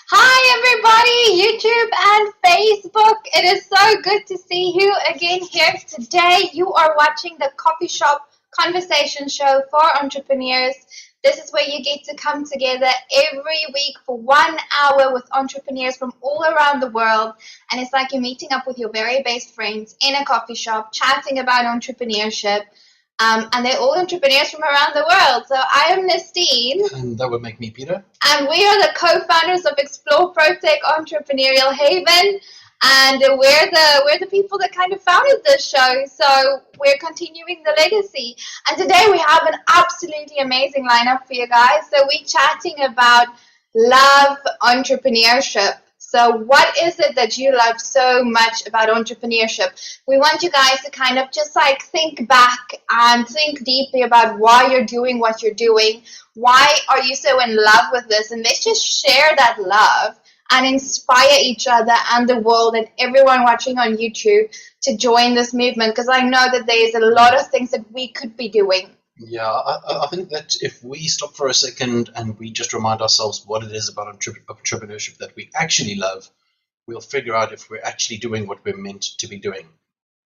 Hi everybody, YouTube and Facebook. It is so good to see you again here today. You are watching the Coffee Shop Conversation Show for entrepreneurs. This is where you get to come together every week for 1 hour with entrepreneurs from all around the world. And it's like you're meeting up with your very best friends in a coffee shop, chatting about entrepreneurship. And they're all entrepreneurs from around the world. So I am Nastine. And that would make me Peter. And we are the co-founders of Explore Protech Entrepreneurial Haven. And we're the people that kind of founded this show. So we're continuing the legacy. And today we have an absolutely amazing lineup for you guys. So we're chatting about love entrepreneurship. So what is it that you love so much about entrepreneurship? We want you guys to kind of just like think back and think deeply about why you're doing what you're doing. Why are you so in love with this? And let's just share that love and inspire each other and the world and everyone watching on YouTube to join this movement, because I know that there's a lot of things that we could be doing. Yeah, I think that if we stop for a second and we just remind ourselves what it is about entrepreneurship that we actually love, we'll figure out if we're actually doing what we're meant to be doing.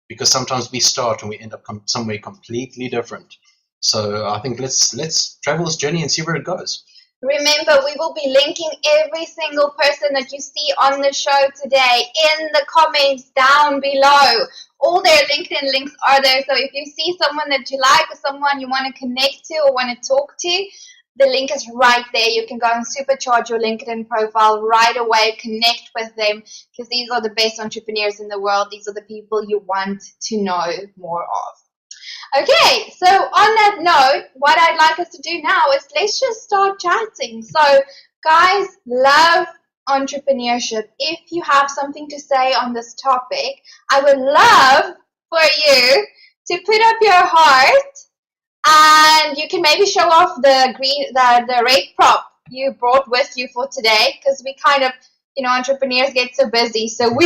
Because sometimes we start and we end up somewhere completely different. So I think let's travel this journey and see where it goes. Remember, we will be linking every single person that you see on the show today in the comments down below. All their LinkedIn links are there. So if you see someone that you like or someone you want to connect to or want to talk to, the link is right there. You can go and supercharge your LinkedIn profile right away, connect with them, because these are the best entrepreneurs in the world. These are the people you want to know more of. Okay, so on that note, what I'd like us to do now is let's just start chatting. So guys, love entrepreneurship. If you have something to say on this topic, I would love for you to put up your heart, and you can maybe show off the rate prop you brought with you for today, because we kind of, entrepreneurs get so busy, so we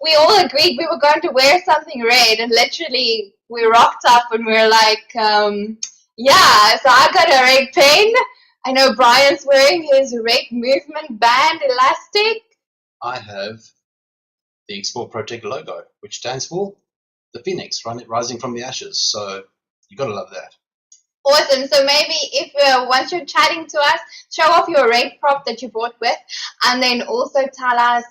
we all agreed we were going to wear something red, and literally we rocked up and we were like, yeah, so I got a red pen. I know Brian's wearing his red movement band elastic. I have the Explore Protech logo, which stands for the Phoenix rising from the ashes. So you got to love that. Awesome. So maybe if once you're chatting to us, show off your red prop that you brought with, and then also tell us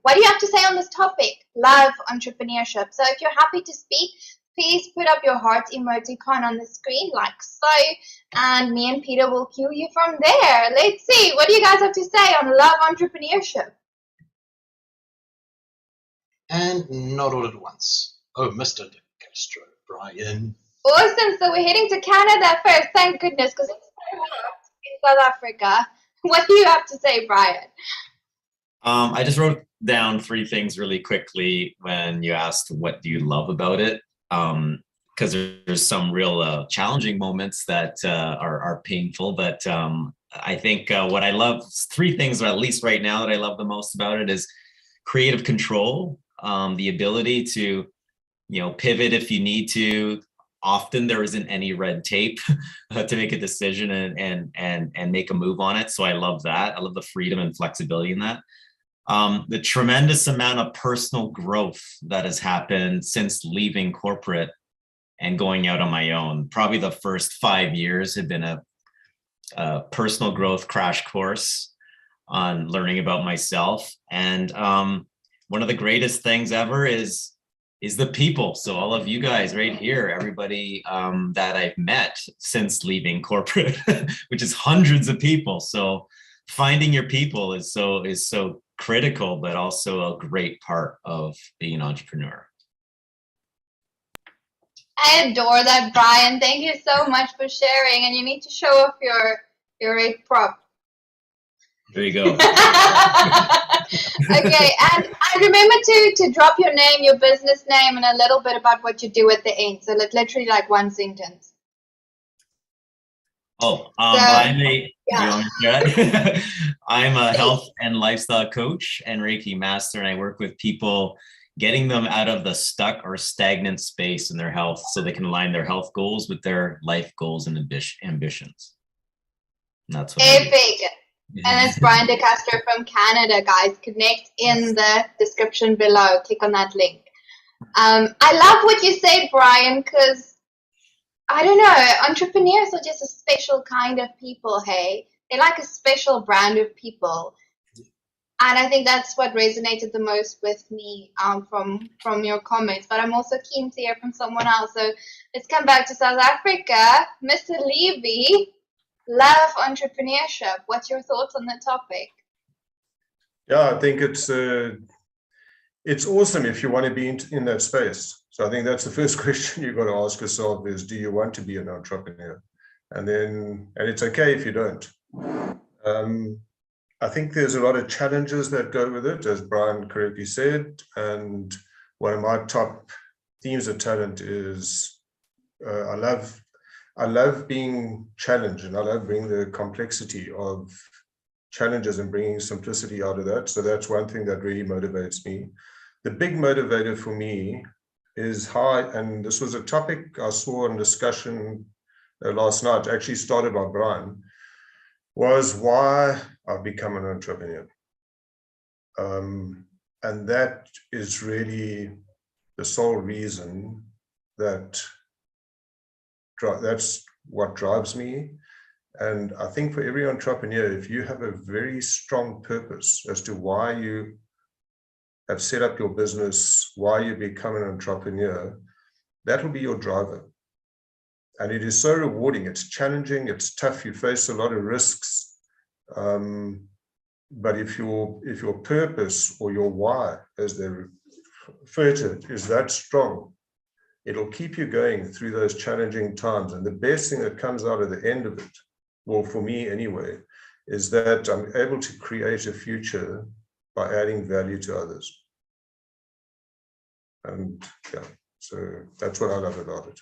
what do you have to say on this topic, love entrepreneurship. So if you're happy to speak, please put up your heart emoticon on the screen like so, and me and Peter will cue you from there. Let's see. What do you guys have to say on love entrepreneurship? And not all at once. Oh, Mr. Castro, Brian. Awesome. So we're heading to Canada first. Thank goodness, because it's so hot in South Africa. What do you have to say, Brian? I just wrote down 3 things really quickly when you asked what do you love about it, because there's some real challenging moments that are painful, but I think what I love, 3 things, or at least right now, that I love the most about it is creative control, the ability to pivot if you need to. Often there isn't any red tape to make a decision and make a move on it. So I love that. I love the freedom and flexibility in that. The tremendous amount of personal growth that has happened since leaving corporate and going out on my own. Probably the first 5 years have been a personal growth crash course on learning about myself. And one of the greatest things ever is the people. So all of you guys right here, everybody that I've met since leaving corporate, which is hundreds of people. So finding your people is so critical, but also a great part of being an entrepreneur. I adore that, Brian. Thank you so much for sharing. And you need to show off your red prop. There you go. Okay, and remember to drop your name, your business name, and a little bit about what you do at the end. So literally like 1 sentence. I'm a health and lifestyle coach and Reiki master, and I work with people getting them out of the stuck or stagnant space in their health so they can align their health goals with their life goals and ambitions. And that's what epic. And it's Brian DeCastro from Canada, guys. Connect in the description below. Click on that link. I love what you said, Brian, because I don't know, entrepreneurs are just a special kind of people, hey? They're like a special brand of people. And I think that's what resonated the most with me from your comments. But I'm also keen to hear from someone else. So let's come back to South Africa. Mr. Levy, love entrepreneurship. What's your thoughts on the topic? Yeah, I think it's awesome if you want to be in that space. So I think that's the first question you've got to ask yourself is, do you want to be an entrepreneur? And it's okay if you don't. I think there's a lot of challenges that go with it, as Brian correctly said. And one of my top themes of talent is I love being challenged, and I love bringing the complexity of challenges and bringing simplicity out of that. So that's one thing that really motivates me. The big motivator for me is and this was a topic I saw in discussion last night, actually started by Brian, was why I've become an entrepreneur. And that is really the sole reason that's what drives me. And I think for every entrepreneur, if you have a very strong purpose as to why you have set up your business, why you become an entrepreneur, that will be your driver. And it is so rewarding. It's challenging. It's tough. You face a lot of risks. But if your purpose or your why, as they refer to it, is that strong, it'll keep you going through those challenging times. And the best thing that comes out of the end of it, well, for me anyway, is that I'm able to create a future by adding value to others. And yeah, so that's what I love about it.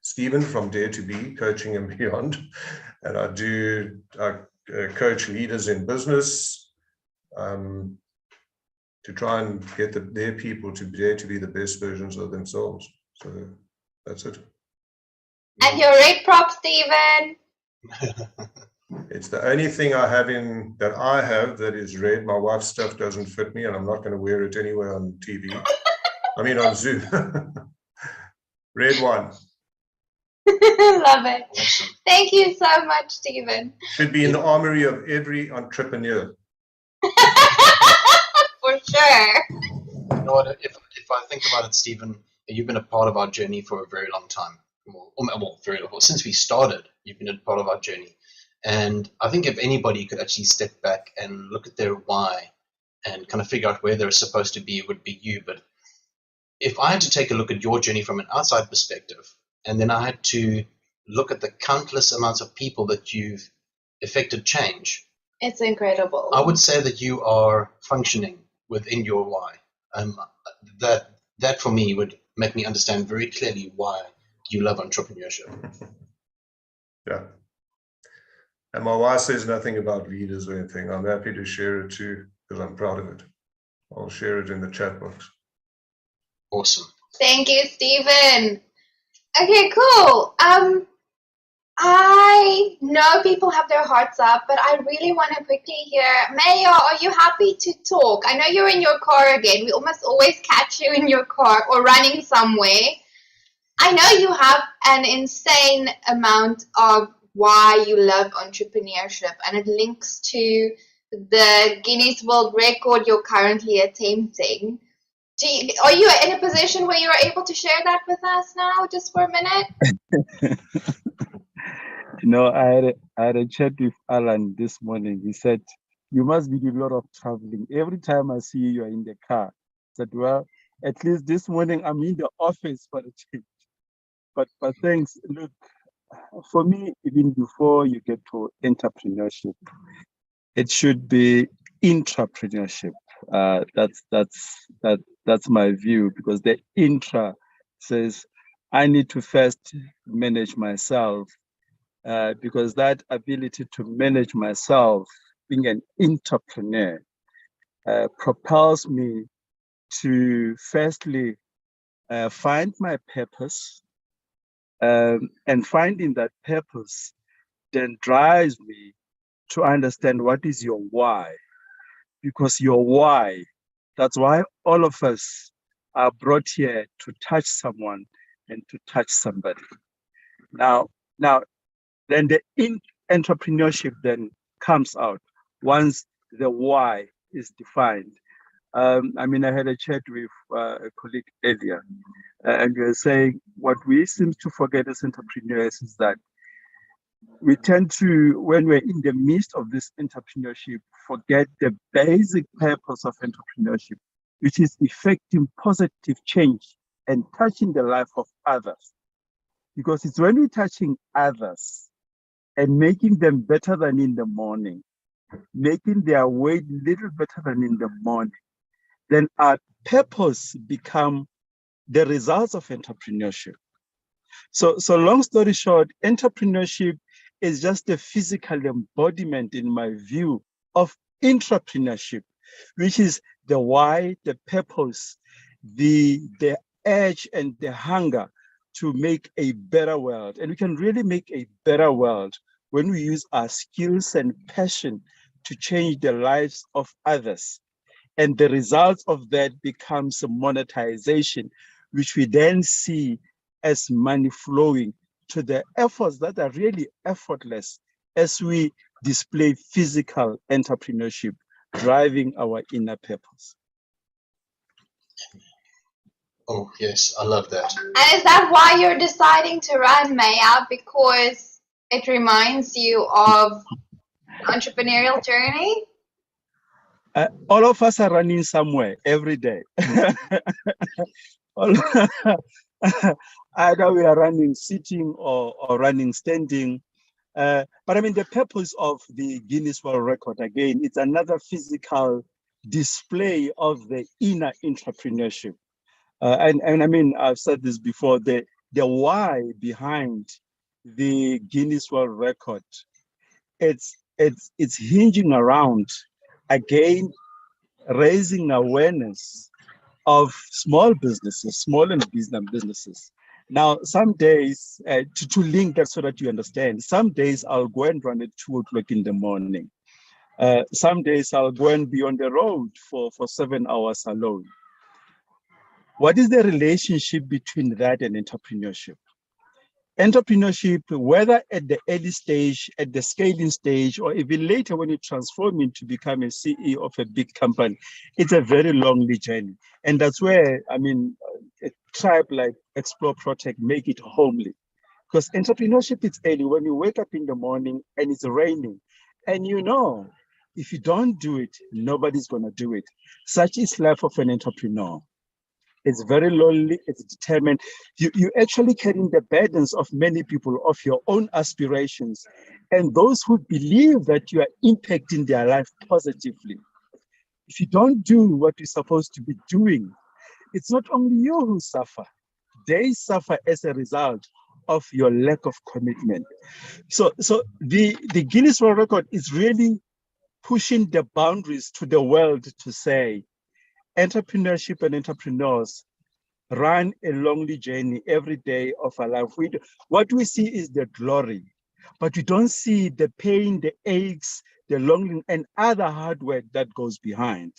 Stephen from Dare to Be, Coaching and Beyond. And I coach leaders in business to try and get their people to dare to be the best versions of themselves. So that's it. And your red prop, Stephen. It's the only thing I have that is red. My wife's stuff doesn't fit me, and I'm not going to wear it anywhere on TV. I mean, on Zoom. Red one. Love it. Awesome. Thank you so much, Stephen. Should be in the armory of every entrepreneur. For sure. You know what? If I think about it, Stephen, you've been a part of our journey for a very long time. Very long. Since we started, you've been a part of our journey. And I think if anybody could actually step back and look at their why and kind of figure out where they're supposed to be, it would be you. But if I had to take a look at your journey from an outside perspective, and then I had to look at the countless amounts of people that you've affected change, It's incredible. I would say that you are functioning within your why. That for me would make me understand very clearly why you love entrepreneurship. Yeah. And my wife says nothing about leaders or anything. I'm happy to share it too, because I'm proud of it. I'll share it in the chat box. Awesome. Thank you, Stephen. Okay, cool. I know people have their hearts up, but I really want to quickly hear, Mayo, are you happy to talk? I know you're in your car again. We almost always catch you in your car or running somewhere. I know you have an insane amount of why you love entrepreneurship, and it links to the Guinness World Record you're currently attempting. Are you in a position where you're able to share that with us now, just for a minute? No, I had a chat with Alan this morning. He said, you must be doing a lot of traveling. Every time I see you are in the car. I said, well, at least this morning I'm in the office for a change. But thanks. Look, for me, even before you get to entrepreneurship, it should be intrapreneurship. That's my view, because the intra says I need to first manage myself, because that ability to manage myself, being an entrepreneur, propels me to firstly find my purpose, and finding that purpose then drives me to understand what is your why, because your why, that's why all of us are brought here to touch someone and to touch somebody. Now, then the entrepreneurship then comes out once the why is defined. I had a chat with a colleague earlier, and we were saying what we seem to forget as entrepreneurs is that we tend to, when we're in the midst of this entrepreneurship, forget the basic purpose of entrepreneurship, which is effecting positive change and touching the life of others. Because it's when we're touching others and making them better than in the morning, making their weight little better than in the morning, then our purpose become the results of entrepreneurship. So long story short, entrepreneurship is just a physical embodiment, in my view, of intrapreneurship, which is the why, the purpose, the urge and the hunger to make a better world. And we can really make a better world when we use our skills and passion to change the lives of others. And the result of that becomes monetization, which we then see as money flowing to the efforts that are really effortless as we display physical entrepreneurship, driving our inner purpose. Oh, yes, I love that. And is that why you're deciding to run, Maya? Because it reminds you of entrepreneurial journey? All of us are running somewhere every day. Either we are running sitting or running standing. But the purpose of the Guinness World Record, again, it's another physical display of the inner entrepreneurship. And I've said this before, the why behind the Guinness World Record, it's hinging around, again, raising awareness of small businesses, small and businesses. Now, some days, to link that so that you understand, some days I'll go and run at 2 o'clock in the morning. Some days I'll go and be on the road for 7 hours alone. What is the relationship between that and entrepreneurship? Entrepreneurship, whether at the early stage, at the scaling stage, or even later when you transform into become a CEO of a big company, it's a very lonely journey. And that's where, a tribe like Explore Protect make it homely. Because entrepreneurship is early, when you wake up in the morning and it's raining, and if you don't do it, nobody's gonna do it. Such is life of an entrepreneur. It's very lonely, it's determined. You actually carrying the burdens of many people, of your own aspirations, and those who believe that you are impacting their life positively. If you don't do what you're supposed to be doing, it's not only you who suffer. They suffer as a result of your lack of commitment. So the Guinness World Record is really pushing the boundaries to the world to say, entrepreneurship and entrepreneurs run a lonely journey every day of our life. What we see is the glory, but we don't see the pain, the aches, the longing, and other hard work that goes behind.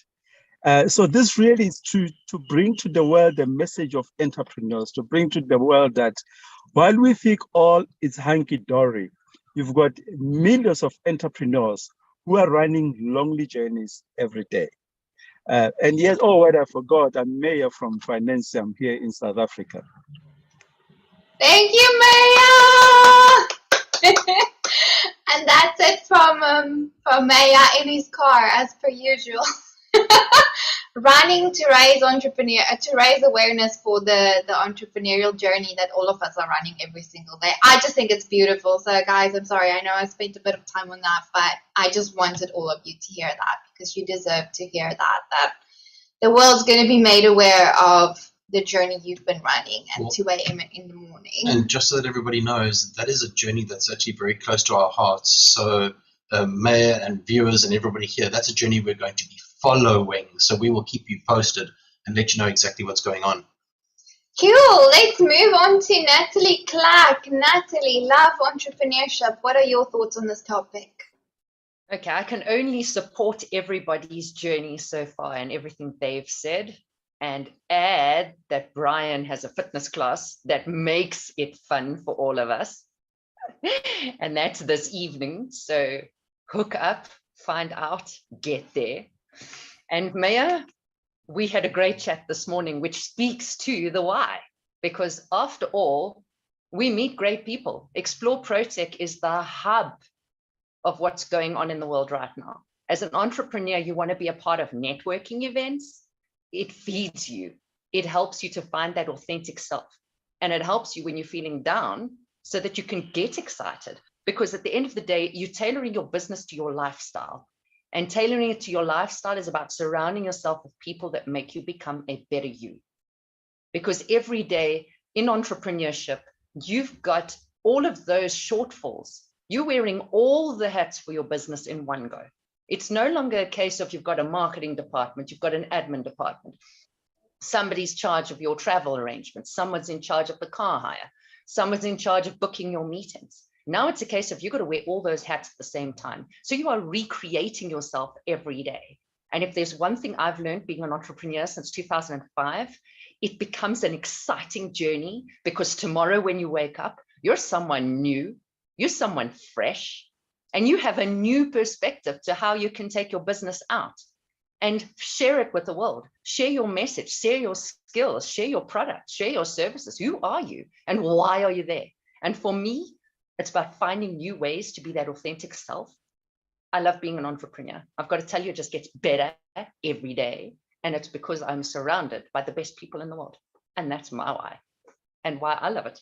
So this really is to bring to the world the message of entrepreneurs, to bring to the world that while we think all is hunky-dory, you've got millions of entrepreneurs who are running lonely journeys every day. And yes, what I forgot, I'm Mayor from Finance. I'm here in South Africa. Thank you, Maya! And that's it from Maya in his car, as per usual. Running to raise awareness for the entrepreneurial journey that all of us are running every single day. I just think it's beautiful. So guys, I'm sorry, I know I spent a bit of time on that, but I just wanted all of you to hear that, because you deserve to hear that the world's going to be made aware of the journey you've been running at 2 a.m. in the morning. And just so that everybody knows, that is a journey that's actually very close to our hearts. So Mayor and viewers and everybody here, that's a journey we're going to be following. So we will keep you posted and let you know exactly what's going on. Cool. Let's move on to Natalie Clark. Natalie, love entrepreneurship. What are your thoughts on this topic? Okay, I can only support everybody's journey so far and everything they've said, and add that Brian has a fitness class that makes it fun for all of us. And that's this evening. So hook up, find out, get there. And Maya, we had a great chat this morning, which speaks to the why, because after all, we meet great people. Explore ProTech is the hub of what's going on in the world right now. As an entrepreneur, you want to be a part of networking events. It feeds you. It helps you to find that authentic self. And it helps you when you're feeling down so that you can get excited. Because at the end of the day, you're tailoring your business to your lifestyle. And tailoring it to your lifestyle is about surrounding yourself with people that make you become a better you. Because every day in entrepreneurship, you've got all of those shortfalls. You're wearing all the hats for your business in one go. It's no longer a case of you've got a marketing department, you've got an admin department. Somebody's in charge of your travel arrangements. Someone's in charge of the car hire. Someone's in charge of booking your meetings. Now it's a case of you've got to wear all those hats at the same time. So you are recreating yourself every day. And if there's one thing I've learned being an entrepreneur since 2005, it becomes an exciting journey, because tomorrow when you wake up, you're someone new. You're someone fresh, and you have a new perspective to how you can take your business out and share it with the world. Share your message, share your skills, share your products, share your services. Who are you and why are you there? And for me, it's about finding new ways to be that authentic self. I love being an entrepreneur. I've got to tell you, it just gets better every day. And it's because I'm surrounded by the best people in the world. And that's my why and why I love it.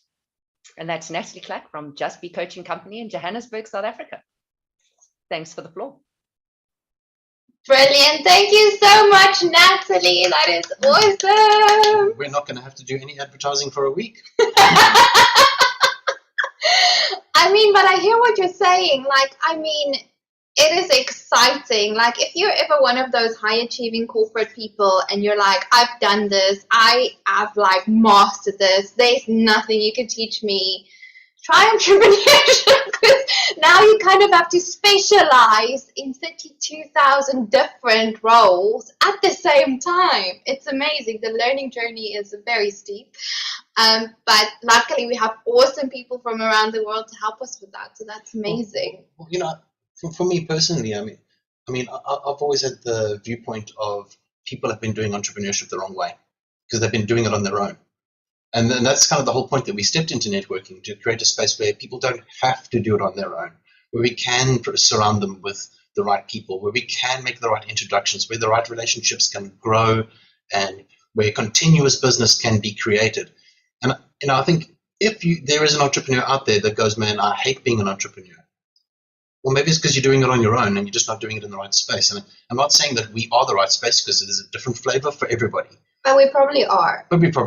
And that's Natalie Clack from Just Be Coaching Company in Johannesburg, South Africa. Thanks for the floor. Brilliant. Thank you so much, Natalie. That is awesome. We're not going to have to do any advertising for a week. I mean, but I hear what you're saying. It is exciting. Like, if you're ever one of those high achieving corporate people and you're like, I've done this, I have mastered this, there's nothing you can teach me, try entrepreneurship, because now you kind of have to specialize in 32,000 different roles at the same time. It's amazing. The learning journey is very steep. But luckily we have awesome people from around the world to help us with that. So that's amazing. Well, for me personally, I've always had the viewpoint of people have been doing entrepreneurship the wrong way because they've been doing it on their own. And then that's kind of the whole point that we stepped into networking, to create a space where people don't have to do it on their own, where we can surround them with the right people, where we can make the right introductions, where the right relationships can grow, and where continuous business can be created. And I think if there is an entrepreneur out there that goes, man, I hate being an entrepreneur, well, maybe it's because you're doing it on your own and you're just not doing it in the right space. And I'm not saying that we are the right space, because it is a different flavor for everybody. But we probably are. But that's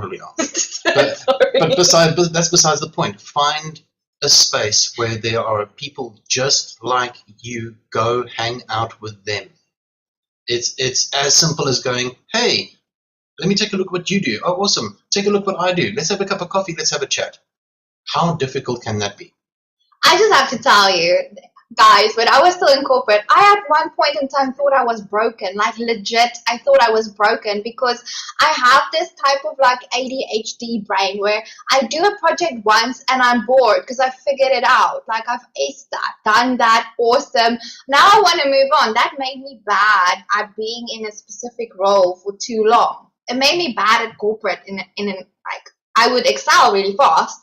besides the point. Find a space where there are people just like you. Go hang out with them. It's as simple as going, hey, let me take a look at what you do. Oh, awesome. Take a look what I do. Let's have a cup of coffee. Let's have a chat. How difficult can that be? I just have to tell you, guys, when I was still in corporate, I at one point in time thought I was broken. Like, legit, I thought I was broken, because I have this type of ADHD brain where I do a project once and I'm bored because I figured it out. Like, I've aced that, done that, awesome. Now I want to move on. That made me bad at being in a specific role for too long. It made me bad at corporate I would excel really fast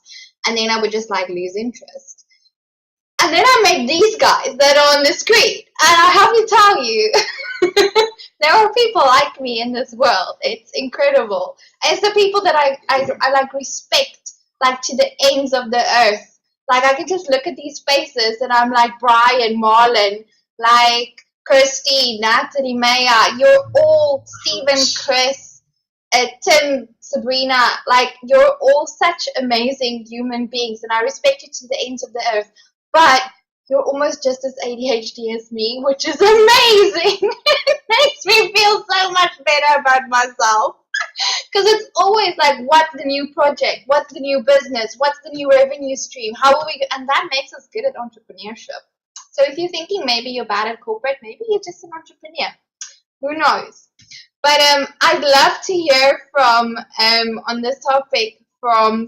and then I would just lose interest. And then I met these guys that are on the screen, and I have to tell you, there are people like me in this world. It's incredible. It's the people that I respect, to the ends of the earth. I can just look at these faces, and I'm like Brian, Marlon, Christine, Natalie, Maya. You're all Stephen, Chris, Tim, Sabrina. You're all such amazing human beings, and I respect you to the ends of the earth. But you're almost just as ADHD as me, which is amazing. It makes me feel so much better about myself. Because it's always what's the new project? What's the new business? What's the new revenue stream? How are we? And that makes us good at entrepreneurship. So if you're thinking maybe you're bad at corporate, maybe you're just an entrepreneur. Who knows? But I'd love to hear from on this topic from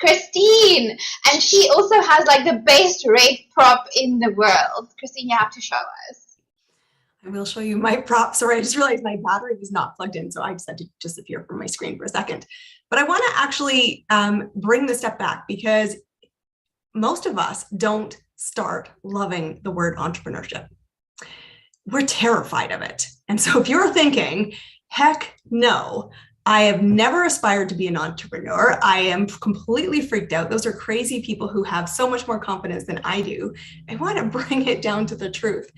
Christine, and she also has like the best red prop in the world. Christine, you have to show us. I will show you my prop. Sorry, I just realized my battery was not plugged in, so I just had to disappear from my screen for a second. But I want to actually bring the step back, because most of us don't start loving the word entrepreneurship. We're terrified of it. And so if you're thinking, heck no, I have never aspired to be an entrepreneur, I am completely freaked out, those are crazy people who have so much more confidence than I do, I want to bring it down to the truth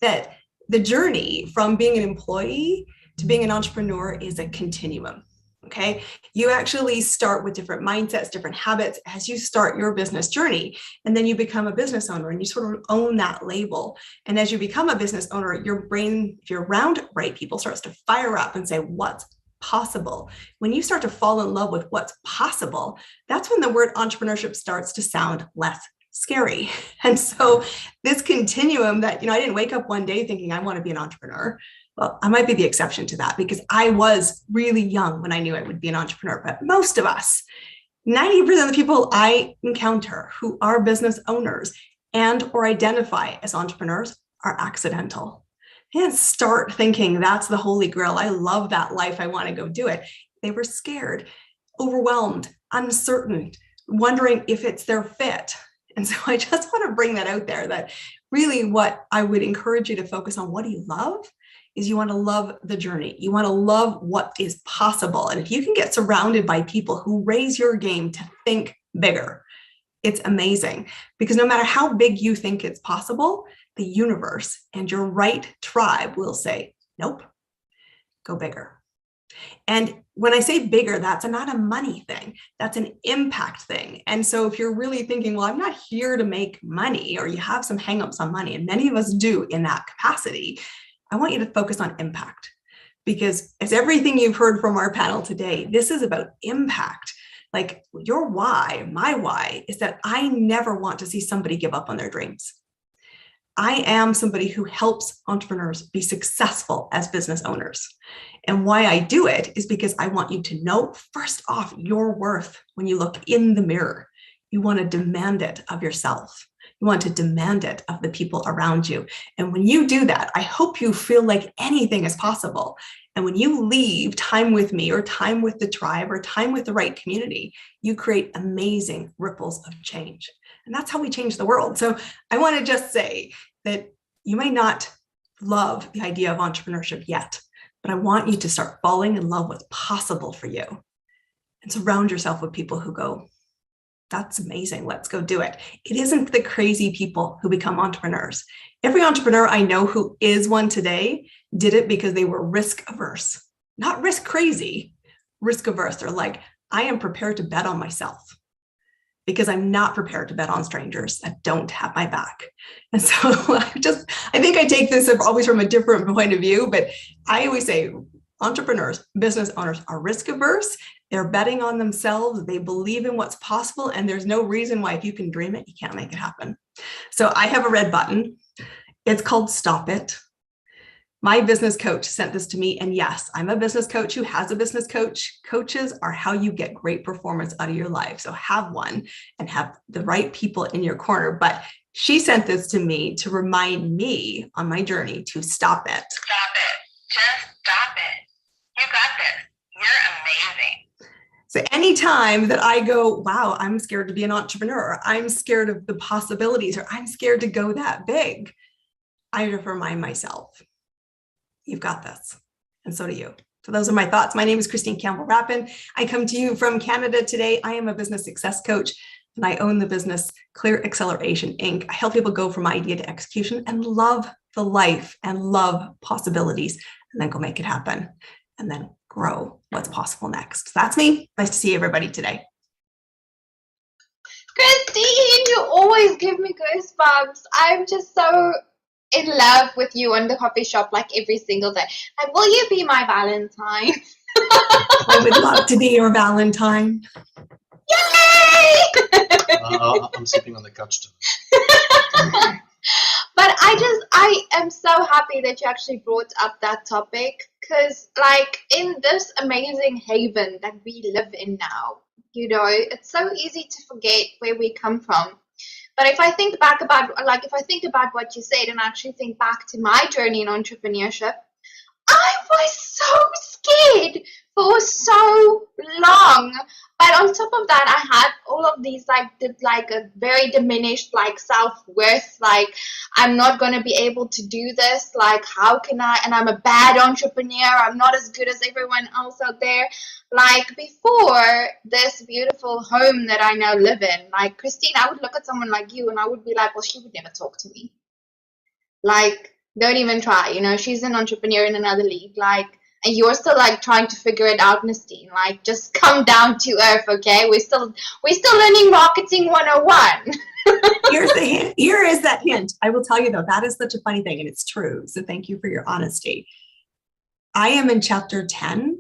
that the journey from being an employee to being an entrepreneur is a continuum. Okay, you actually start with different mindsets, different habits as you start your business journey, and then you become a business owner and you sort of own that label. And as you become a business owner, your brain, if you're around right people, starts to fire up and say, what's possible? When you start to fall in love with what's possible, that's when the word entrepreneurship starts to sound less scary. And so this continuum that, I didn't wake up one day thinking I want to be an entrepreneur. Well, I might be the exception to that, because I was really young when I knew I would be an entrepreneur. But most of us, 90% of the people I encounter who are business owners and or identify as entrepreneurs are accidental. They didn't start thinking that's the holy grail. I love that life. I want to go do it. They were scared, overwhelmed, uncertain, wondering if it's their fit. And so I just want to bring that out there, that really what I would encourage you to focus on, what do you love? Is you want to love the journey. You want to love what is possible. And if you can get surrounded by people who raise your game to think bigger, it's amazing. Because no matter how big you think it's possible, the universe and your right tribe will say, nope, go bigger. And when I say bigger, that's not a money thing. That's an impact thing. And so if you're really thinking, well, I'm not here to make money, or you have some hangups on money, and many of us do in that capacity, I want you to focus on impact, because as everything you've heard from our panel today, this is about impact. Like your why, my why, is that I never want to see somebody give up on their dreams. I am somebody who helps entrepreneurs be successful as business owners. And why I do it is because I want you to know, first off, your worth. When you look in the mirror, you want to demand it of yourself. You want to demand it of the people around you. And when you do that, I hope you feel like anything is possible. And when you leave time with me, or time with the tribe, or time with the right community, you create amazing ripples of change. And that's how we change the world. So I want to just say that you may not love the idea of entrepreneurship yet, but I want you to start falling in love with what's possible for you, and surround yourself with people who go, that's amazing, let's go do it. It isn't the crazy people who become entrepreneurs. Every entrepreneur I know who is one today did it because they were risk averse, not risk crazy, risk averse. They're like, I am prepared to bet on myself, because I'm not prepared to bet on strangers that don't have my back. And so I think I take this always from a different point of view, but I always say entrepreneurs, business owners are risk averse. They're betting on themselves. They believe in what's possible. And there's no reason why, if you can dream it, you can't make it happen. So I have a red button. It's called Stop It. My business coach sent this to me. And yes, I'm a business coach who has a business coach. Coaches are how you get great performance out of your life. So have one and have the right people in your corner. But she sent this to me to remind me on my journey to stop it. Stop it. Just stop it. You got this. You're amazing. So anytime that I go, wow, I'm scared to be an entrepreneur, or I'm scared of the possibilities, or I'm scared to go that big, I just remind myself, you've got this. And so do you. So those are my thoughts. My name is Christine Campbell-Rappin. I come to you from Canada today. I am a business success coach, and I own the business Clear Acceleration Inc. I help people go from idea to execution and love the life and love possibilities, and then go make it happen, and then grow what's possible next. That's me. Nice to see everybody today. Christine, you always give me goosebumps. I'm just so in love with you on the coffee shop, like every single day. And will you be my Valentine? I would love to be your Valentine. Yay! I'm sleeping on the couch tonight. so happy that you actually brought up that topic, because like in this amazing haven that we live in now, you know, it's so easy to forget where we come from. But if I think back about, like, if I think about what you said and actually think back to my journey in entrepreneurship, I was so scared for so long. But on top of that, I had all of these like a very diminished like self-worth. Like, I'm not gonna be able to do this. Like, how can I? And I'm a bad entrepreneur. I'm not as good as everyone else out there. Like, before this beautiful home that I now live in, like Christine, I would look at someone like you and I would be like, well, she would never talk to me. Like, don't even try, you know, she's an entrepreneur in another league, like, and you're still like trying to figure it out, Nastine. Like, just come down to earth, okay? We're still learning marketing 101. Here's the hint. Here is that hint. I will tell you though, that is such a funny thing, and it's true. So thank you for your honesty. I am in chapter 10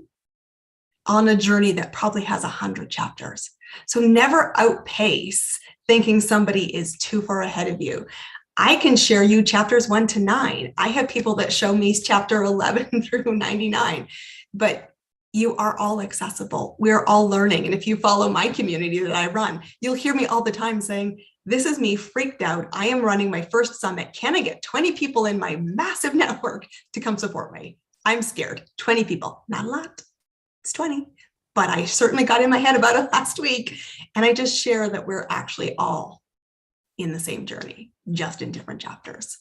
on a journey that probably has 100 chapters. So never outpace thinking somebody is too far ahead of you. I can share you chapters 1 to 9. I have people that show me chapter 11 through 99, but you are all accessible. We're all learning. And if you follow my community that I run, you'll hear me all the time saying, this is me freaked out. I am running my first summit. Can I get 20 people in my massive network to come support me? I'm scared. 20 people, not a lot. It's 20, but I certainly got in my head about it last week. And I just share that we're actually all in the same journey, just in different chapters.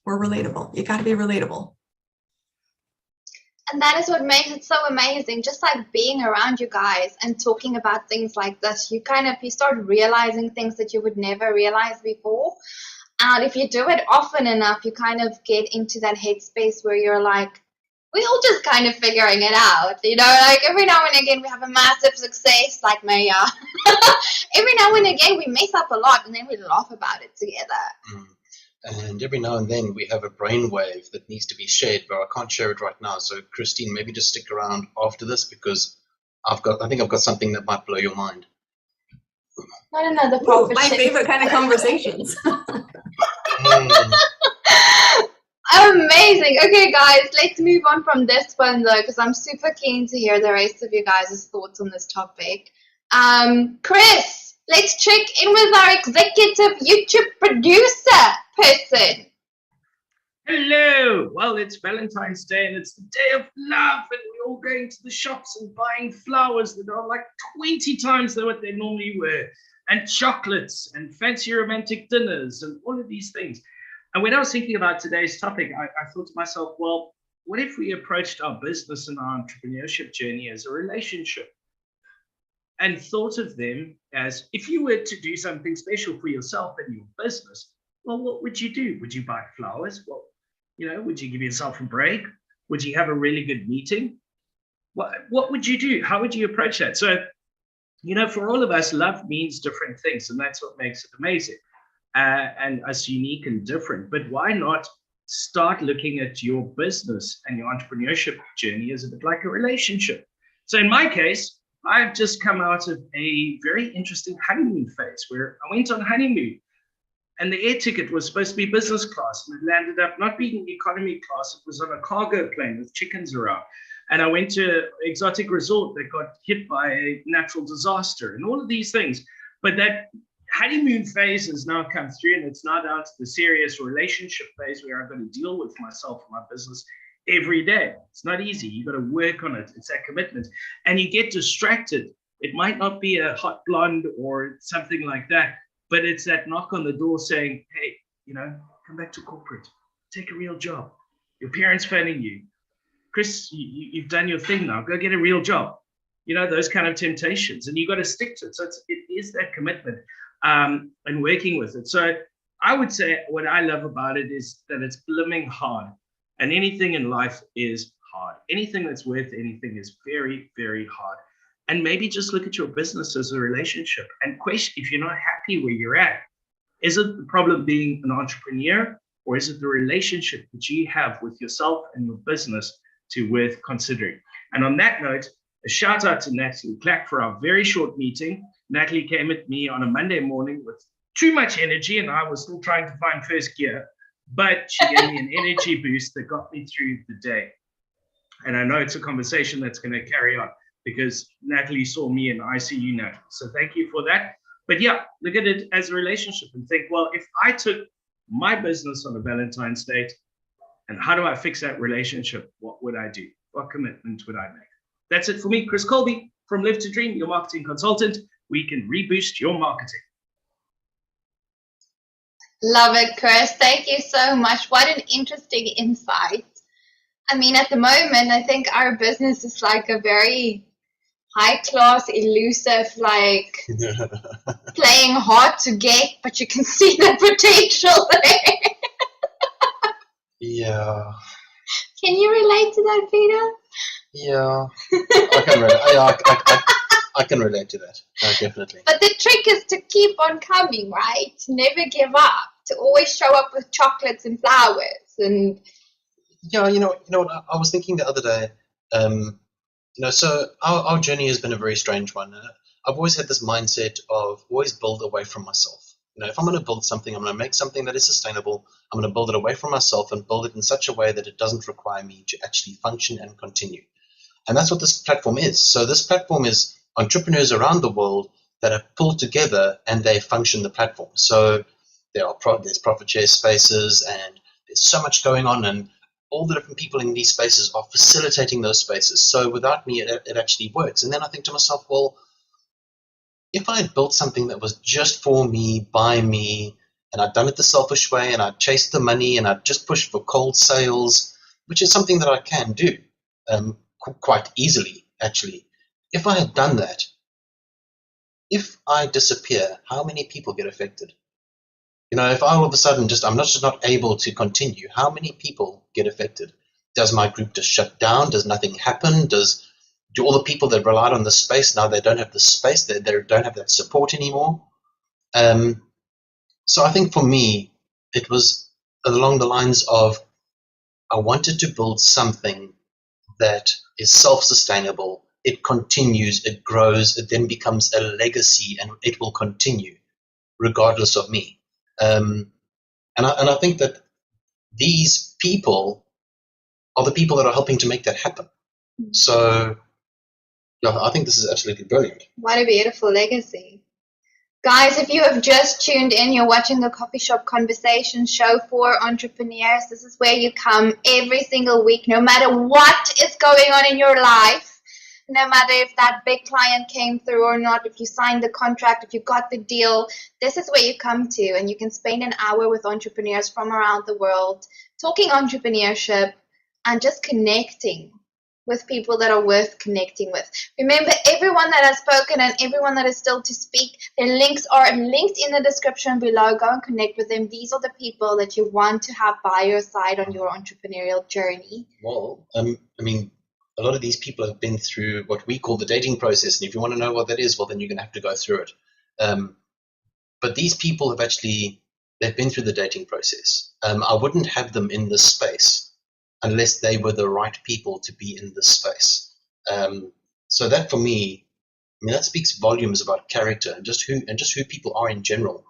We're relatable. You got to be relatable. And that is what makes it so amazing. Just like being around you guys and talking about things like this, you start realizing things that you would never realize before. And if you do it often enough, you kind of get into that headspace where you're like, we're all just kind of figuring it out, you know, like every now and again we have a massive success like Maya. Every now and again we mess up a lot and then we laugh about it together. And every now and then we have a brainwave that needs to be shared, but I can't share it right now. So Christine, maybe just stick around after this, because I think I've got something that might blow your mind. Not another Ooh, profit. my favorite kind of conversations. Amazing. Okay, guys, let's move on from this one though, because I'm super keen to hear the rest of you guys' thoughts on this topic. Chris, let's check in with our executive YouTube producer person. Hello. Well, it's Valentine's Day and it's the day of love, and we're all going to the shops and buying flowers that are like 20 times what they normally were, and chocolates and fancy romantic dinners and all of these things. And when I was thinking about today's topic, I thought to myself, well, what if we approached our business and our entrepreneurship journey as a relationship, and thought of them as, if you were to do something special for yourself and your business, well, what would you do? Would you buy flowers? Well, you know, would you give yourself a break? Would you have a really good meeting? What would you do? How would you approach that? So, you know, for all of us, love means different things, and that's what makes it amazing. And us unique and different. But why not start looking at your business and your entrepreneurship journey as a bit like a relationship? So in my case, I've just come out of a very interesting honeymoon phase where I went on honeymoon, and the air ticket was supposed to be business class, and it landed up not being economy class. It was on a cargo plane with chickens around. And I went to an exotic resort that got hit by a natural disaster and all of these things. But that honeymoon phase has now come through, and it's now down to the serious relationship phase where I've got to deal with myself and my business every day. It's not easy. You've got to work on it. It's that commitment. And you get distracted. It might not be a hot blonde or something like that, but it's that knock on the door saying, hey, you know, come back to corporate, take a real job. Your parents phoning you. Chris, you've done your thing now. Go get a real job. You know, those kind of temptations, and you got to stick to it. So it is that commitment. And working with it. So I would say what I love about it is that it's blooming hard, and anything in life is hard. Anything that's worth anything is very, very hard. And maybe just look at your business as a relationship and question, if you're not happy where you're at, is it the problem being an entrepreneur, or is it the relationship that you have with yourself and your business to worth considering? And on that note, a shout out to Natalie Clack for our very short meeting. Natalie came at me on a Monday morning with too much energy, and I was still trying to find first gear. but she gave me an energy boost that got me through the day. And I know it's a conversation that's going to carry on because Natalie saw me in ICU now. So thank you for that. But yeah, look at it as a relationship and think, well, if I took my business on a Valentine's date, and how do I fix that relationship? What would I do? What commitment would I make? That's it for me, Chris Colby from Live to Dream, your marketing consultant. We can reboost your marketing. Love it, Chris. Thank you so much. What an interesting insight. I mean, at the moment, I think our business is like a very high-class, elusive, like playing hard to get, but you can see the potential there. Yeah. Can you relate to that, Peter? Yeah. I can relate. I can relate to that. No, definitely. But the trick is to keep on coming, right? To never give up. To always show up with chocolates and flowers. And yeah, you know what? I was thinking the other day. So our journey has been a very strange one. I've always had this mindset of always build away from myself. If I'm going to build something, I'm going to make something that is sustainable. I'm going to build it away from myself and build it in such a way that it doesn't require me to actually function and continue. And that's what this platform is. So this platform is entrepreneurs around the world that have pulled together and they function the platform. So there's profit share spaces and there's so much going on, and all the different people in these spaces are facilitating those spaces. So without me, it actually works. And then I think to myself, well, if I had built something that was just for me, by me, and I'd done it the selfish way, and I'd chased the money, and I'd just pushed for cold sales, which is something that I can do quite easily, actually. If I had done that, if I disappear, how many people get affected? If I all of a sudden I'm just not able to continue, how many people get affected? Does my group just shut down? Does nothing happen? Do all the people that relied on the space, now they don't have the space, they don't have that support anymore? So I think for me, it was along the lines of I wanted to build something that is self-sustainable. It continues, it grows, it then becomes a legacy, and it will continue regardless of me. And I think that these people are the people that are helping to make that happen. So yeah, I think this is absolutely brilliant. what a beautiful legacy. Guys, if you have just tuned in, you're watching the Coffee Shop Conversation show for entrepreneurs. This is where you come every single week, no matter what is going on in your life, no matter if that big client came through or not, if you signed the contract, if you got the deal, this is where you come to, and you can spend an hour with entrepreneurs from around the world, talking entrepreneurship and just connecting with people that are worth connecting with. Remember, everyone that has spoken and everyone that is still to speak, their links are linked in the description below. Go and connect with them. These are the people that you want to have by your side on your entrepreneurial journey. Well, I mean, a lot of these people have been through what we call the dating process. And if you want to know what that is, well, then you're going to have to go through it. But these people they've been through the dating process. I wouldn't have them in this space unless they were the right people to be in this space. So that for me, that speaks volumes about character and just who people are in general.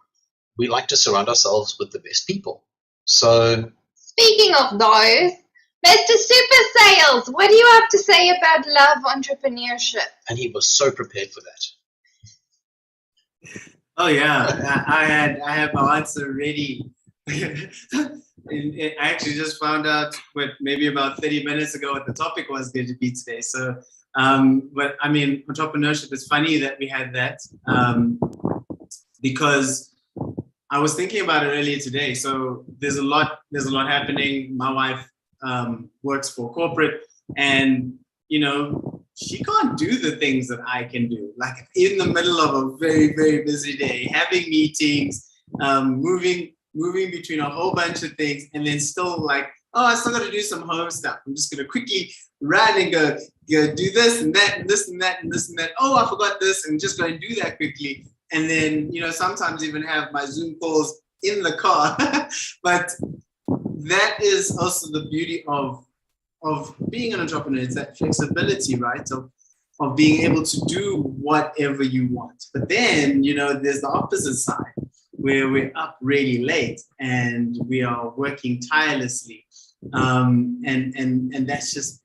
We like to surround ourselves with the best people. So speaking of those, Mr. Super Sales, what do you have to say about love entrepreneurship? And he was so prepared for that. Oh yeah, I had my answer ready. I actually just found out maybe about 30 minutes ago what the topic was going to be today. So, but I mean, entrepreneurship is funny that we had that because I was thinking about it earlier today. So there's a lot happening. My wife works for corporate, and she can't do the things that I can do. Like in the middle of a very, very busy day, having meetings, moving between a whole bunch of things, and then still like, oh, I still got to do some home stuff. I'm just going to quickly run and go do this and that and this and that and this and that. Oh, I forgot this, and just go and do that quickly. And then, sometimes even have my Zoom calls in the car. But that is also the beauty of being an entrepreneur. It's that flexibility, right? Of being able to do whatever you want. But then, there's the opposite side where we're up really late and we are working tirelessly, and that's just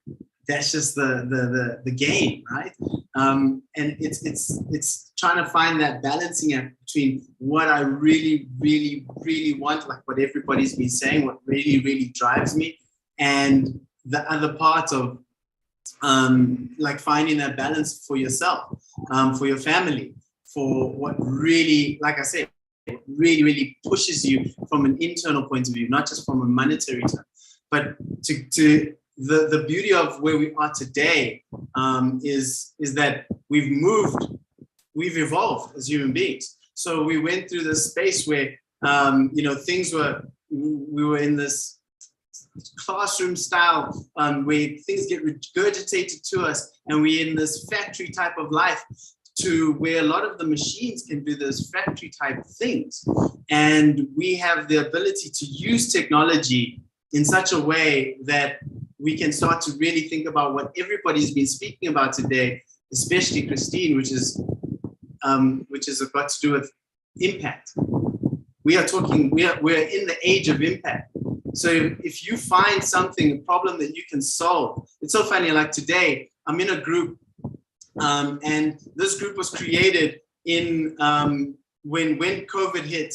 the game, right? And it's trying to find that balancing act between what I really want, like what everybody's been saying, what really drives me, and the other part of like finding that balance for yourself, for your family, for what really, like I said, really pushes you from an internal point of view, not just from a monetary term, but to the beauty of where we are today is that we've evolved as human beings. So we went through this space where we were in this classroom style where things get regurgitated to us, and we're in this factory type of life, to where a lot of the machines can do those factory type things, and we have the ability to use technology in such a way that we can start to really think about what everybody's been speaking about today, especially Christine, which is got to do with impact. We're in the age of impact. So if you find something, a problem that you can solve, it's so funny, like today, I'm in a group, and this group was created in when COVID hit,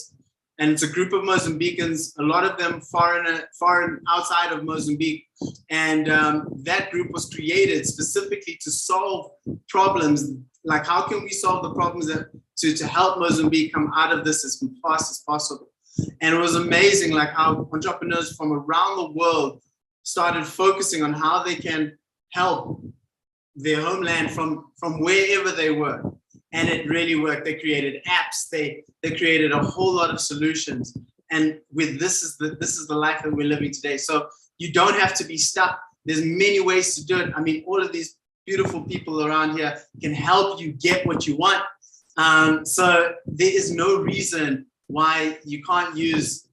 and it's a group of Mozambicans, a lot of them foreign outside of Mozambique, and that group was created specifically to solve problems, like how can we solve the problems to help Mozambique come out of this as fast as possible. And it was amazing, like how entrepreneurs from around the world started focusing on how they can help their homeland from wherever they were. And it really worked. They created apps, they created a whole lot of solutions. And with this is the life that we're living today. So you don't have to be stuck. There's many ways to do it. I mean, all of these beautiful people around here can help you get what you want. So there is no reason why you can't just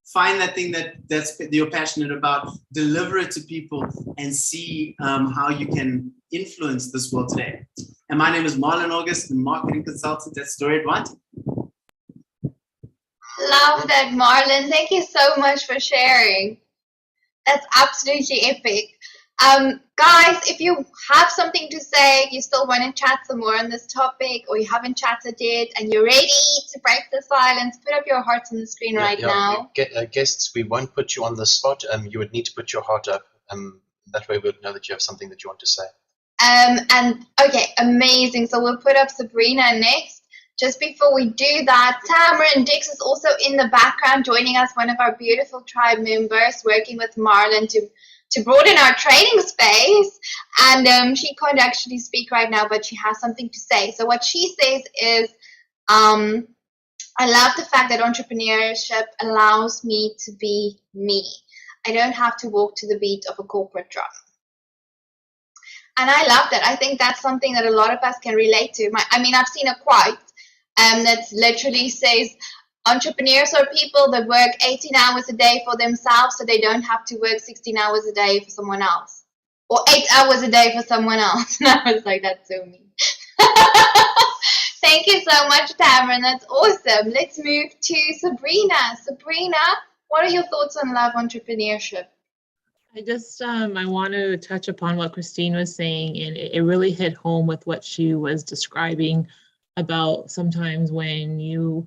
find that thing that's you're passionate about, deliver it to people, and see how you can influence this world today. And my name is Marlon August, the marketing consultant at Story Advantage. Love that, Marlon. Thank you so much for sharing. That's absolutely epic. Guys, if you have something to say, you still want to chat some more on this topic, or you haven't chatted yet and you're ready to break the silence, put up your hearts on the screen now. Guests, we won't put you on the spot. You would need to put your heart up. That way we'll know that you have something that you want to say. And okay, amazing. So we'll put up Sabrina next. Just before we do that, Tamara Dix is also in the background joining us, one of our beautiful tribe members, working with Marlon to broaden our training space. And she can't actually speak right now, but she has something to say. So what she says is, I love the fact that entrepreneurship allows me to be me. I don't have to walk to the beat of a corporate drum. And I love that. I think that's something that a lot of us can relate to. I've seen a quote that literally says, entrepreneurs are people that work 18 hours a day for themselves so they don't have to work 16 hours a day for someone else. Or 8 hours a day for someone else. And I was like, that's so mean. Thank you so much, Tamara. That's awesome. Let's move to Sabrina. Sabrina, what are your thoughts on love entrepreneurship? I just, I want to touch upon what Christine was saying, and it really hit home with what she was describing about sometimes when you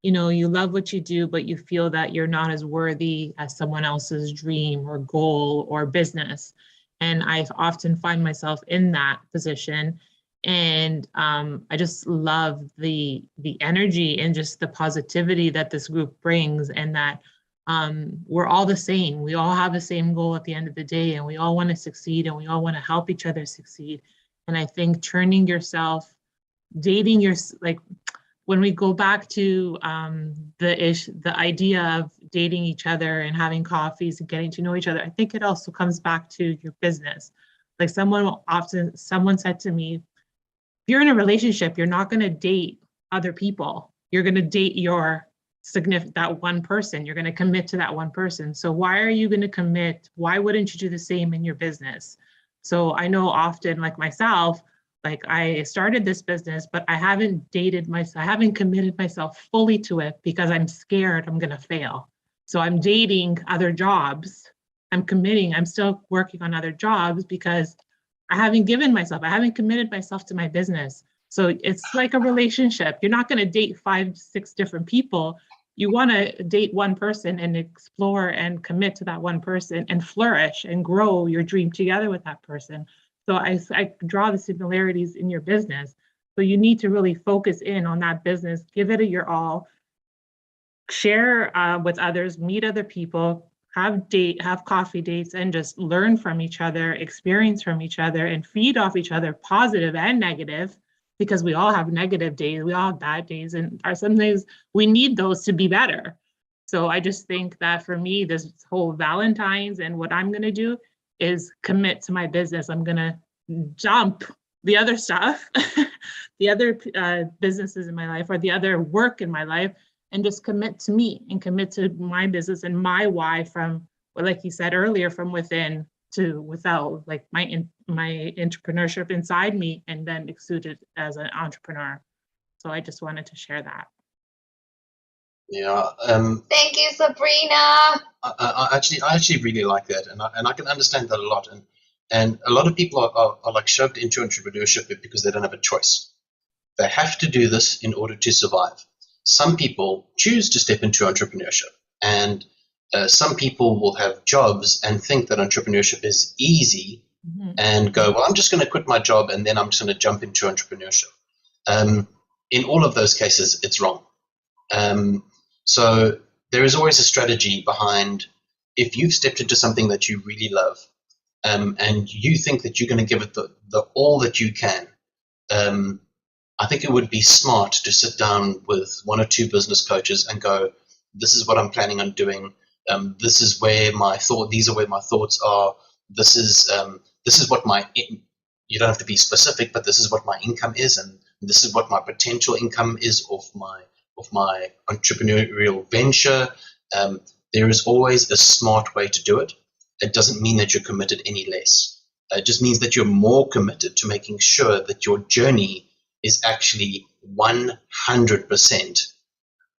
love what you do, but you feel that you're not as worthy as someone else's dream or goal or business. And I often find myself in that position. And I just love the energy and just the positivity that this group brings, and that we're all the same. We all have the same goal at the end of the day, and we all want to succeed, and we all want to help each other succeed. And I think turning yourself, dating your, like, when we go back to the idea of dating each other and having coffees and getting to know each other, I think it also comes back to your business. Like someone said to me, if you're in a relationship, you're not going to date other people. You're going to date that one person. You're going to commit to that one person. So why are you going to commit? Why wouldn't you do the same in your business? So I know often, like myself, Like I started this business, but I haven't I haven't committed myself fully to it because I'm scared I'm going to fail. So I'm dating other jobs. I'm still working on other jobs because I haven't committed myself to my business. So it's like a relationship. You're not going to date 5, 6 different people. You want to date one person and explore and commit to that one person and flourish and grow your dream together with that person. So I draw the similarities in your business. So you need to really focus in on that business, give it your all, share with others, meet other people, have coffee dates, and just learn from each other, experience from each other, and feed off each other, positive and negative, because we all have negative days, we all have bad days, and some days we need those to be better. So I just think that for me, this whole Valentine's and what I'm going to do is commit to my business. I'm going to dump the other stuff, the other businesses in my life or the other work in my life, and just commit to me and commit to my business and my why from, well, like you said earlier, from within to without, like my entrepreneurship inside me and then exuded as an entrepreneur. So I just wanted to share that. Yeah. Thank you, Sabrina. I actually really like that, and I can understand that a lot. And a lot of people are like shoved into entrepreneurship because they don't have a choice. They have to do this in order to survive. Some people choose to step into entrepreneurship, and some people will have jobs and think that entrepreneurship is easy and go, well, I'm just going to quit my job and then I'm just going to jump into entrepreneurship. In all of those cases, it's wrong. So there is always a strategy behind, if you've stepped into something that you really love, and you think that you're going to give it the all that you can, I think it would be smart to sit down with 1 or 2 business coaches and go, this is what I'm planning on doing. This is where these are where my thoughts are. This is what you don't have to be specific, but this is what my income is, and this is what my potential income is of my entrepreneurial venture. There is always a smart way to do it. It doesn't mean that you're committed any less. It just means that you're more committed to making sure that your journey is actually 100%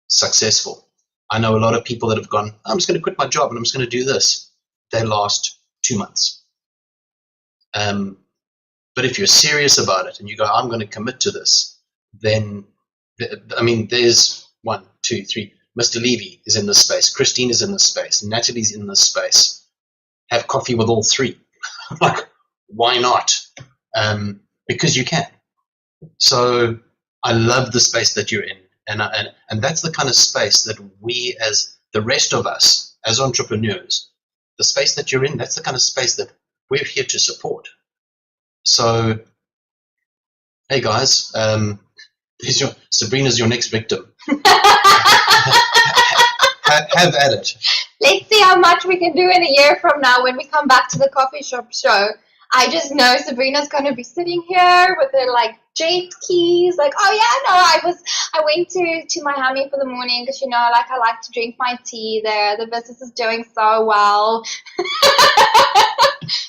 successful. I know a lot of people that have gone, I'm just going to quit my job and I'm just going to do this. They last 2 months. But if you're serious about it and you go, I'm going to commit to this, then, I mean, there's 1, 2, 3. Mr. Levy is in this space. Christine is in this space. Natalie's in this space. Have coffee with all 3. Like, why not? Because you can. So I love the space that you're in. And that's the kind of space that we, as the rest of us, as entrepreneurs, the space that you're in, that's the kind of space that we're here to support. So, hey guys, Sabrina's your next victim. Have at it. Let's see how much we can do in a year from now when we come back to the coffee shop show. I just know Sabrina's going to be sitting here with her like jet keys, like, oh yeah, no, I went to Miami for the morning because, like I like to drink my tea there. The business is doing so well.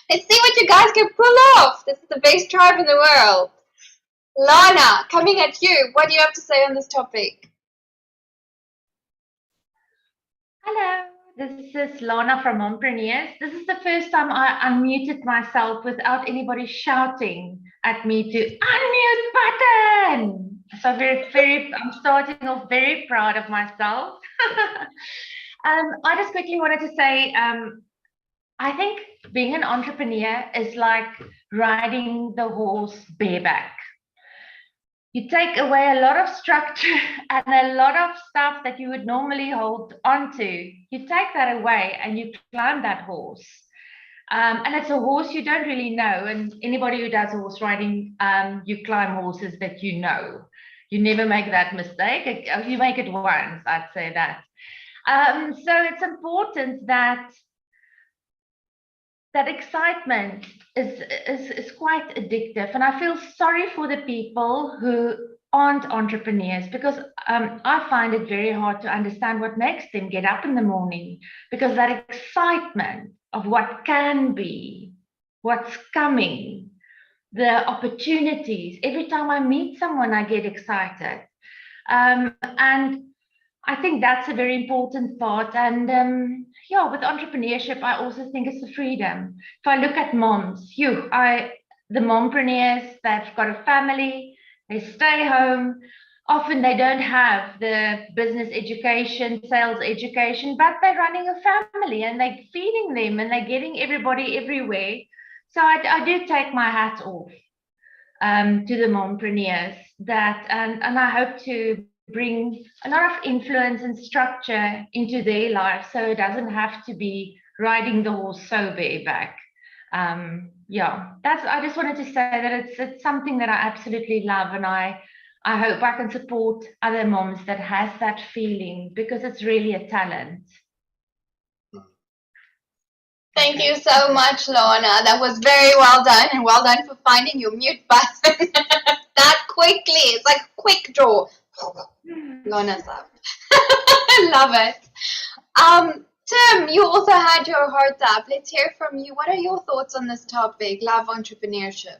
Let's see what you guys can pull off. This is the best tribe in the world. Lana, coming at you. What do you have to say on this topic? Hello, this is Lana from Entrepreneurs. This is the first time I unmuted myself without anybody shouting at me to unmute button. So I'm starting off very proud of myself. I just quickly wanted to say, I think being an entrepreneur is like riding the horse bareback. You take away a lot of structure and a lot of stuff that you would normally hold onto. You take that away and you climb that horse. And it's a horse you don't really know. And anybody who does horse riding, you climb horses that you know. You never make that mistake. You make it once, I'd say that. So it's important that excitement is quite addictive. And I feel sorry for the people who aren't entrepreneurs, because I find it very hard to understand what makes them get up in the morning, because that excitement of what can be, what's coming, the opportunities. Every time I meet someone, I get excited. And I think that's a very important part. And yeah, with entrepreneurship, I also think it's the freedom. If I look at moms, the mompreneurs, they've got a family, they stay home. Often they don't have the business education, sales education, but they're running a family and they're feeding them and they're getting everybody everywhere. So I do take my hat off to the mompreneurs and I hope to bring a lot of influence and structure into their life so it doesn't have to be riding the horse so bareback. Yeah, I just wanted to say that it's something that I absolutely love, and I hope I can support other moms that has that feeling, because it's really a talent. Thank you so much, Lorna. That was very well done, and well done for finding your mute button that quickly. It's like quick draw. Lorna's up. Love it. Tim, you also had your heart up. Let's hear from you. What are your thoughts on this topic, love entrepreneurship?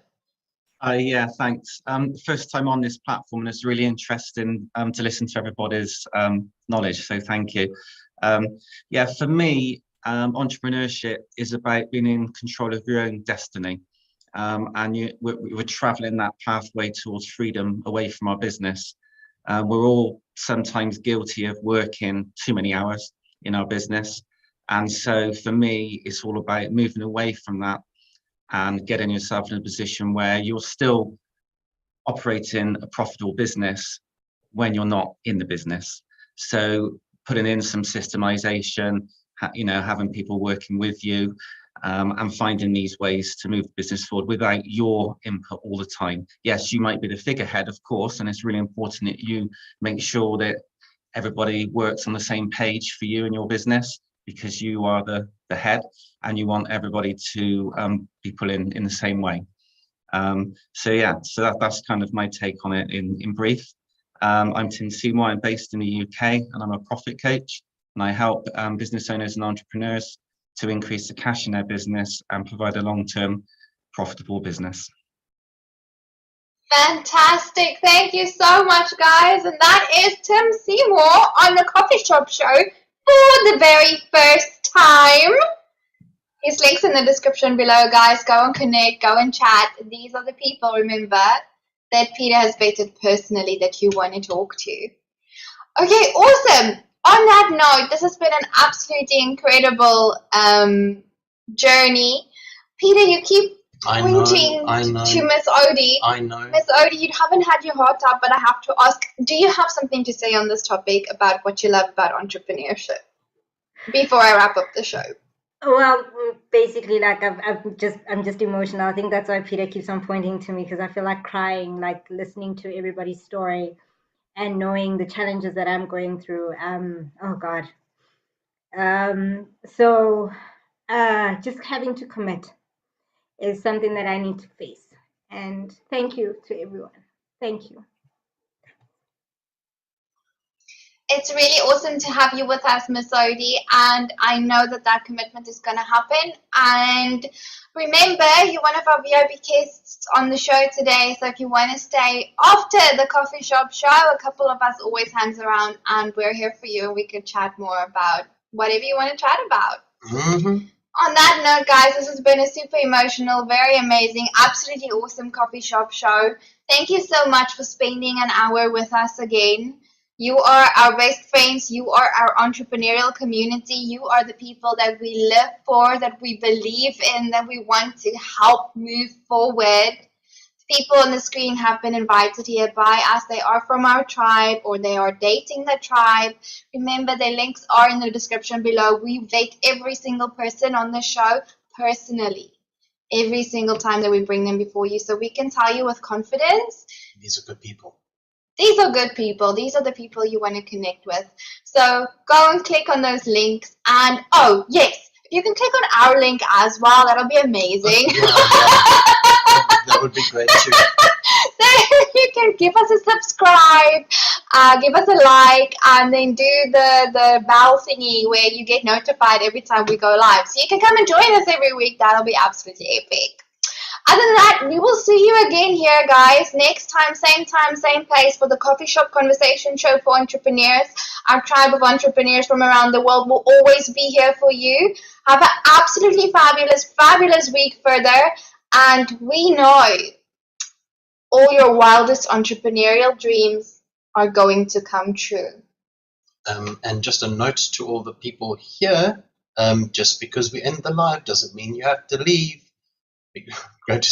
Yeah, thanks. First time on this platform, and it's really interesting to listen to everybody's knowledge, so thank you. Yeah, for me, entrepreneurship is about being in control of your own destiny, and we're traveling that pathway towards freedom away from our business. We're all sometimes guilty of working too many hours in our business, and so for me, it's all about moving away from that and getting yourself in a position where you're still operating a profitable business when you're not in the business. So putting in some systemization, having people working with you, and finding these ways to move the business forward without your input all the time. Yes, you might be the figurehead, of course, and it's really important that you make sure that everybody works on the same page for you and your business, because you are the head and you want everybody to be pulling in the same way. So yeah, so that's kind of my take on it in brief. I'm Tim Seymour. I'm based in the UK, and I'm a profit coach, and I help business owners and entrepreneurs to increase the cash in their business and provide a long-term profitable business. Fantastic. Thank you so much, guys. And that is Tim Seymour on the Coffee Shop Show for the very first time. His link's in the description below, guys. Go and connect, go and chat. These are the people, remember, that Peter has vetted personally that you want to talk to. Okay, awesome. On that note, this has been an absolutely incredible journey. Peter, you keep pointing to Miss Odie. I know. Miss Odie, you haven't had your heart up, but I have to ask, do you have something to say on this topic about what you love about entrepreneurship before I wrap up the show? Well, basically, like I'm just emotional. I think that's why Peter keeps on pointing to me, because I feel like crying, like listening to everybody's story and knowing the challenges that I'm going through. Oh God. So just having to commit is something that I need to face. And thank you to everyone. Thank you. It's really awesome to have you with us, Miss Odie, and I know that commitment is going to happen. And remember, you're one of our VIP guests on the show today, so if you want to stay after the coffee shop show, a couple of us always hangs around, and we're here for you, and we can chat more about whatever you want to chat about. Mm-hmm. On that note, guys, this has been a super emotional, very amazing, absolutely awesome coffee shop show. Thank you so much for spending an hour with us again. You are our best friends. You are our entrepreneurial community. You are the people that we live for, that we believe in, that we want to help move forward. People on the screen have been invited here by us. They are from our tribe, or they are dating the tribe. Remember, their links are in the description below. We vet every single person on the show personally, every single time that we bring them before you, so we can tell you with confidence, these are good people. These are good people. These are the people you want to connect with. So go and click on those links. And oh, yes, if you can click on our link as well, that'll be amazing. That would be great too. So you can give us a subscribe, give us a like, and then do the bell thingy where you get notified every time we go live. So you can come and join us every week. That'll be absolutely epic. Other than that, we will see you again here, guys. Next time, same place for the Coffee Shop Conversation Show for Entrepreneurs. Our tribe of entrepreneurs from around the world will always be here for you. Have an absolutely fabulous week further. And we know all your wildest entrepreneurial dreams are going to come true. And just a note to all the people here, just because we end the live doesn't mean you have to leave. Go to